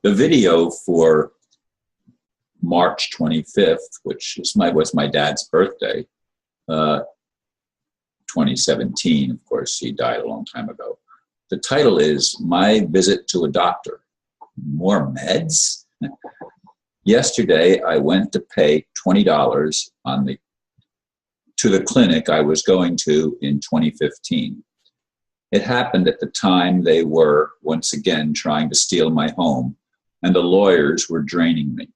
The video for March 25th, which was my dad's birthday, 2017, of course, he died a long time ago. The title is My Visit to a Doctor. More meds? Yesterday, I went to pay $20 to the clinic I was going to in 2015. It happened at the time they were, once again, trying to steal my home, and the lawyers were draining me.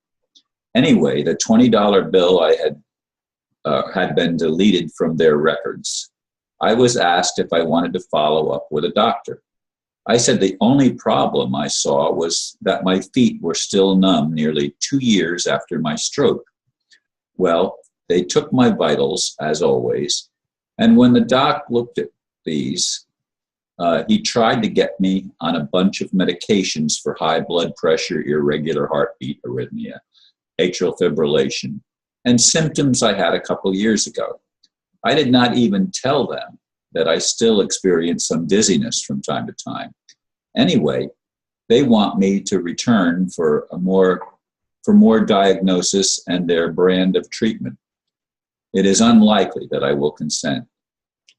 Anyway, the $20 bill I had been deleted from their records. I was asked if I wanted to follow up with a doctor. I said the only problem I saw was that my feet were still numb nearly 2 years after my stroke. Well, they took my vitals, as always, and when the doc looked at these, he tried to get me on a bunch of medications for high blood pressure, irregular heartbeat, arrhythmia, atrial fibrillation, and symptoms I had a couple years ago. I did not even tell them that I still experience some dizziness from time to time. Anyway, they want me to return for more diagnosis and their brand of treatment. It is unlikely that I will consent.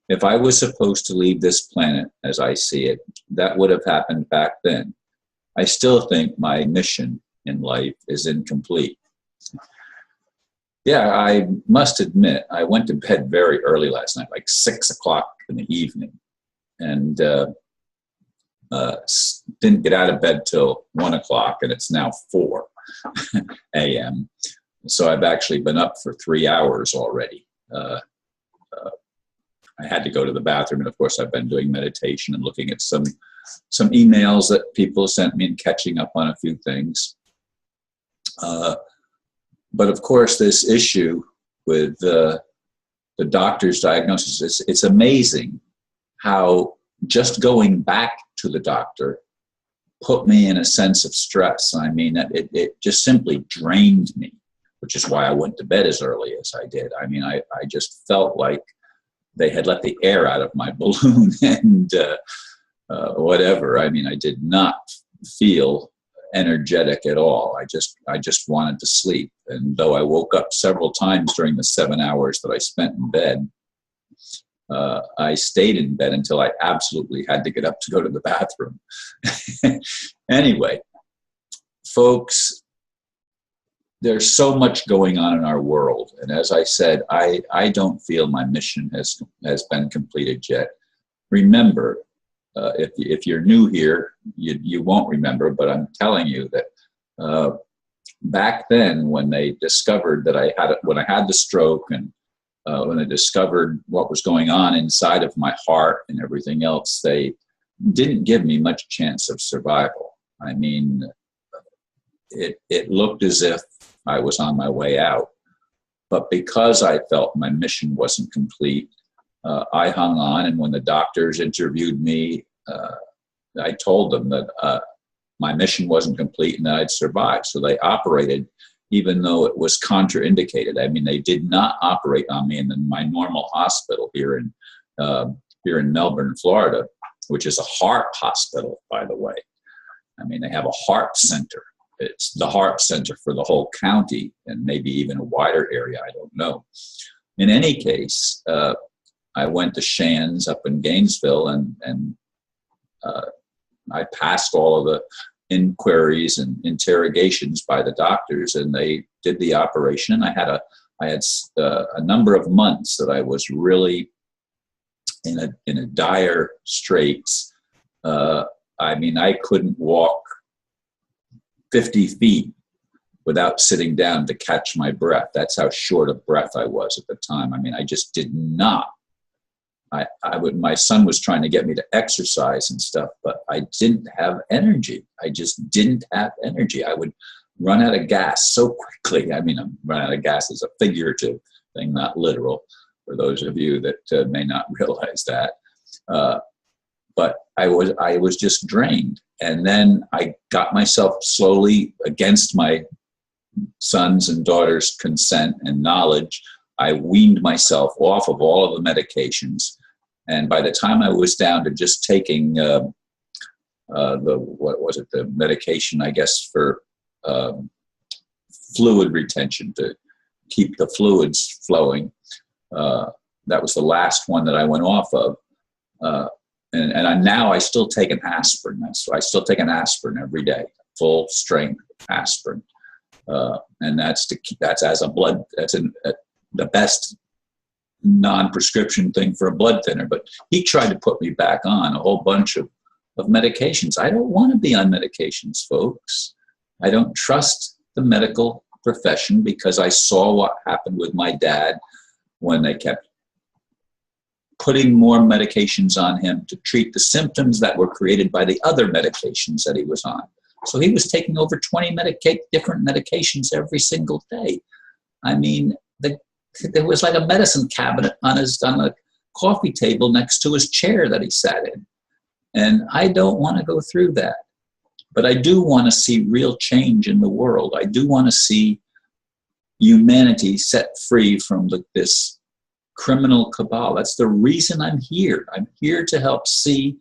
If I was supposed to leave this planet as I see it, that would have happened back then. I still think my mission in life is incomplete. Yeah, I must admit, I went to bed very early last night, like 6 o'clock in the evening, and didn't get out of bed till 1 o'clock, and it's now 4 a.m. So I've actually been up for 3 hours already. I had to go to the bathroom, and of course I've been doing meditation and looking at some emails that people sent me and catching up on a few things. But of course, this issue with the doctor's diagnosis, it's amazing how just going back to the doctor put me in a sense of stress. I mean, it just simply drained me, which is why I went to bed as early as I did. I mean, I just felt like they had let the air out of my balloon and whatever. I mean, I did not feel energetic at all. I just wanted to sleep. And though I woke up several times during the 7 hours that I spent in bed, I stayed in bed until I absolutely had to get up to go to the bathroom. Anyway, folks, there's so much going on in our world. And as I said, I don't feel my mission has been completed yet. Remember, if you're new here, you won't remember, but I'm telling you that back then when they discovered that when I had the stroke and when they discovered what was going on inside of my heart and everything else, they didn't give me much chance of survival. I mean, it looked as if I was on my way out. But because I felt my mission wasn't complete, I hung on, and when the doctors interviewed me, I told them that my mission wasn't complete and that I'd survived. So they operated, even though it was contraindicated. I mean, they did not operate on me in my normal hospital here in Melbourne, Florida, which is a heart hospital, by the way. I mean, they have a heart center. It's the heart center for the whole county and maybe even a wider area. I don't know. In any case, I went to Shands up in Gainesville, and I passed all of the inquiries and interrogations by the doctors, and they did the operation. I had a number of months that I was really in a dire straits. I mean, I couldn't walk 50 feet without sitting down to catch my breath. That's how short of breath I was at the time. I mean, I just did not. My son was trying to get me to exercise and stuff, but I didn't have energy. I just didn't have energy. I would run out of gas so quickly. I mean, run out of gas is a figurative thing, not literal, for those of you that may not realize that. But I was just drained. And then I got myself slowly, against my sons and daughters' consent and knowledge, I weaned myself off of all of the medications. And by the time I was down to just taking what was it, the medication, I guess, for fluid retention to keep the fluids flowing. That was the last one that I went off of. Now I still take an aspirin. So I still take an aspirin every day, full strength aspirin. And that's as a blood, the best non-prescription thing for a blood thinner. But he tried to put me back on a whole bunch of medications. I don't want to be on medications, folks. I don't trust the medical profession because I saw what happened with my dad when they kept putting more medications on him to treat the symptoms that were created by the other medications that he was on. So he was taking over 20 different medications every single day. I mean, there was like a medicine cabinet on a coffee table next to his chair that he sat in. And I don't want to go through that. But I do want to see real change in the world. I do want to see humanity set free from this criminal cabal. That's the reason I'm here. I'm here to help see,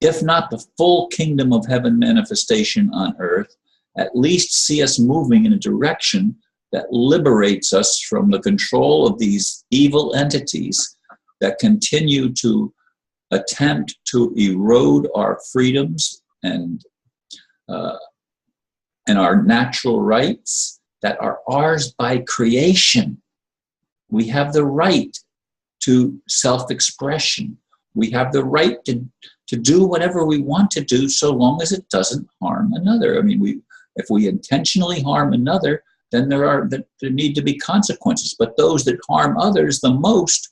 if not the full kingdom of heaven manifestation on earth, at least see us moving in a direction that liberates us from the control of these evil entities that continue to attempt to erode our freedoms and our natural rights that are ours by creation. We have the right to self-expression. We have the right to do whatever we want to do so long as it doesn't harm another. I mean, if we intentionally harm another, then there need to be consequences. But those that harm others the most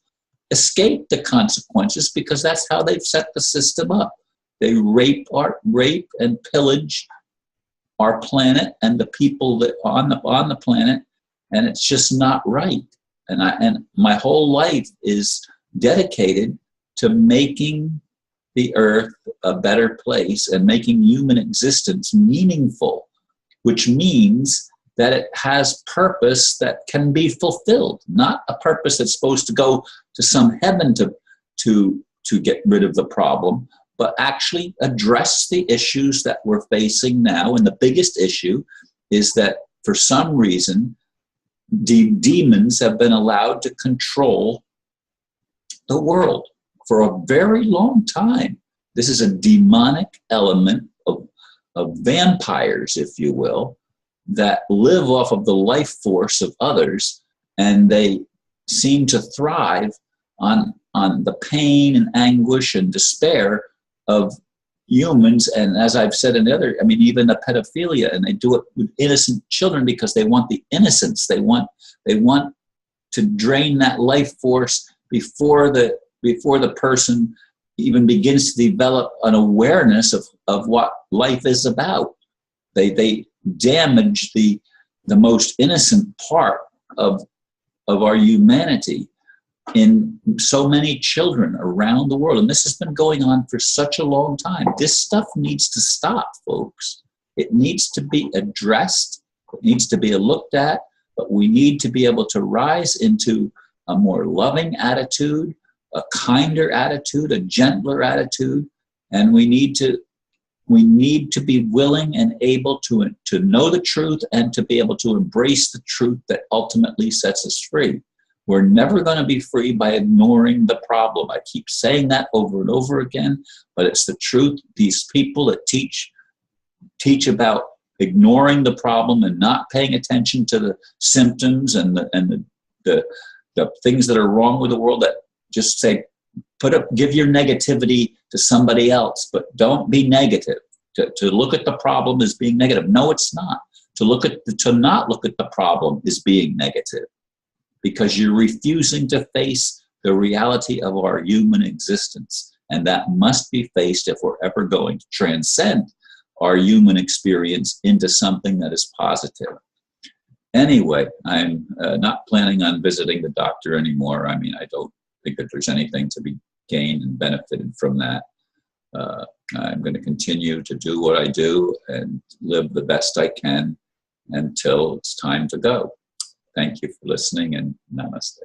escape the consequences because that's how they've set the system up. They rape and pillage our planet and the people that on the planet, and it's just not right. And my whole life is dedicated to making the earth a better place and making human existence meaningful, which means that it has purpose that can be fulfilled, not a purpose that's supposed to go to some heaven to get rid of the problem, but actually address the issues that we're facing now. And the biggest issue is that for some reason, demons have been allowed to control the world for a very long time. This is a demonic element of vampires, if you will, that live off of the life force of others, and they seem to thrive on the pain and anguish and despair of humans. And as I've said in even the pedophilia, and they do it with innocent children because they want the innocence. They want to drain that life force before the person even begins to develop an awareness of what life is about. They damage the most innocent part of our humanity in so many children around the world. And this has been going on for such a long time. This stuff needs to stop, folks. It needs to be addressed. It needs to be looked at, but we need to be able to rise into a more loving attitude, a kinder attitude, a gentler attitude, and we need to be willing and able to know the truth and to be able to embrace the truth that ultimately sets us free. We're never going to be free by ignoring the problem. I keep saying that over and over again, but it's the truth. These people that teach about ignoring the problem and not paying attention to the symptoms and the things that are wrong with the world, that just say, give your negativity to somebody else, but don't be negative. To look at the problem as being negative. No, it's not. To not look at the problem is being negative, because you're refusing to face the reality of our human existence. And that must be faced if we're ever going to transcend our human experience into something that is positive. Anyway, I'm not planning on visiting the doctor anymore. I mean, I don't think that there's anything to be gained and benefited from that. I'm going to continue to do what I do and live the best I can until it's time to go. Thank you for listening, and namaste.